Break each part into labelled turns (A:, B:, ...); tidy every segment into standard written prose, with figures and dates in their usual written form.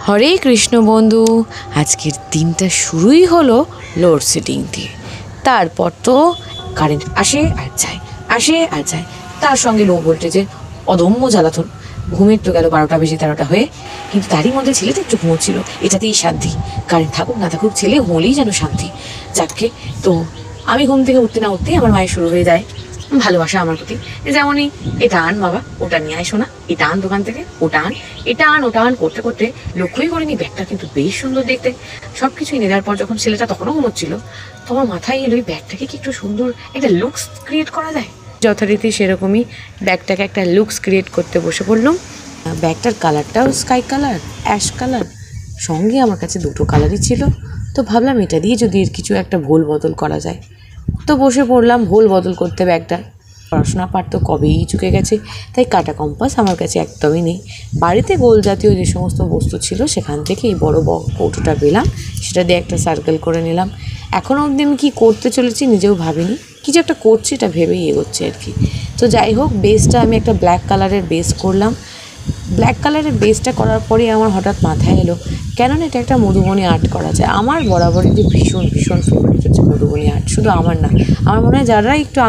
A: হরে কৃষ্ণ বন্ধু, আজকের দিনটা শুরুই হলো লোডশেডিং দিয়ে। তারপর তো কারেন্ট আসে আর যায়, আসে আর যায়, তার সঙ্গে লো ভোল্টেজের অদম্য জ্বালাতন। ঘুমের তো গেল 12টা বেজে 13টা হয়ে, কিন্তু তারই মধ্যে ছেলেটা একটু ঘুমোচ্ছিল, এটাতেই শান্তি। কারেন্ট থাকুক না থাকুক, ছেলে ঘুমলেই যেন শান্তি। যাকে তো আমি ঘুম থেকে উঠতে না উঠতেই আমার মায়ের শুরু হয়ে যায় ভালোবাসা আমার প্রতি। যেমনই এটা আন বাবা, ওটা নিয়ে আসো না, এটা আন দোকান থেকে, ওটা আন, এটা আন, ওটা আন করতে করতে লক্ষ্যই করিনি ব্যাগটা কিন্তু বেশ সুন্দর দেখতে। সব কিছু এনে দেওয়ার পর যখন ছেলেটা তখনও ঘুমোচ্ছিল, তোমার মাথায় এলো এই ব্যাগটাকে কি একটু সুন্দর একটা লুকস ক্রিয়েট করা যায়। যথারীতি সেরকমই ব্যাগটাকে একটা লুকস ক্রিয়েট করতে বসে পড়লাম। ব্যাগটার কালারটাও স্কাই কালার, অ্যাশ কালার, সঙ্গে আমার কাছে দুটো কালারই ছিল। তো ভাবলাম এটা দিয়ে যদি এর কিছু একটা ভুল বদল করা যায়। তো বসে পড়লাম ভুল বদল করতে ব্যাগটা। পড়াশোনা পাঠ তো কবেই চুকে গেছে, তাই কাটা কম্পাস আমার কাছে একদমই নেই। বাড়িতে গোল জাতীয় যে সমস্ত বস্তু ছিল সেখান থেকে এই বড় কৌটোটা পেলাম, সেটা দিয়ে একটা সার্কেল করে নিলাম। এখনও অবধি আমি কী করতে চলেছি নিজেও ভাবিনি, কিছু একটা করছি এটা ভেবেই এগোচ্ছে আর কি। তো যাই হোক, বেসটা আমি একটা ব্ল্যাক কালারের বেস করলাম। ব্ল্যাক কালারের বেসটা করার পরেই আমার হঠাৎ মাথায় এলো, কেননা এটা একটা মধুবনী আর্ট করা যায়। আমার বরাবরই যে ভীষণ ভীষণ ফেভারিট হচ্ছে মধুবনী আর্ট। শুধু আমার না, আমার মনে হয় যারা একটু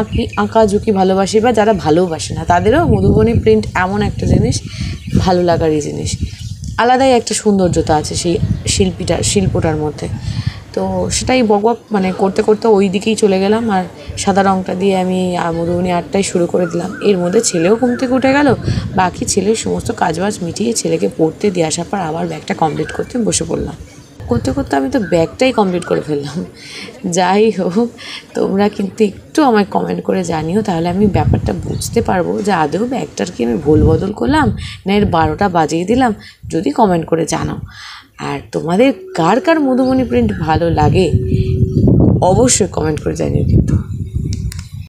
A: আঁকাঝুঁকি ভালোবাসে বা যারা ভালোবাসে না তাদেরও মধুবনী প্রিন্ট এমন একটা জিনিস, ভালো লাগারই জিনিস। আলাদাই একটা সৌন্দর্যতা আছে সেই শিল্পটার মধ্যে। তো সেটাই বকবক করতে করতে ওই দিকেই চলে গেলাম, আর সাদা রঙটা দিয়ে আমি মধুবনী আর্টটাই শুরু করে দিলাম। এর মধ্যে ছেলেও ঘুম থেকে উঠে গেল, বাকি ছেলের সমস্ত কাজবাজ মিটিয়ে ছেলেকে পড়তে দিয়ে আসার পর আবার ব্যাগটা কমপ্লিট করতে বসে পড়লাম। করতে করতে আমি তো ব্যাগটাই কমপ্লিট করে ফেললাম। যাই হোক, তোমরা কিন্তু একটু আমায় কমেন্ট করে জানিও, তাহলে আমি ব্যাপারটা বুঝতে পারবো যে আদৌ ব্যাগটার কি আমি ভুল বদল করলাম না এর 12টা বাজিয়ে দিলাম। যদি কমেন্ট করে জানাও। আর তোমাদের কার কার মধুবনী প্রিন্ট ভালো লাগে অবশ্যই কমেন্ট করে জানিও কিন্তু।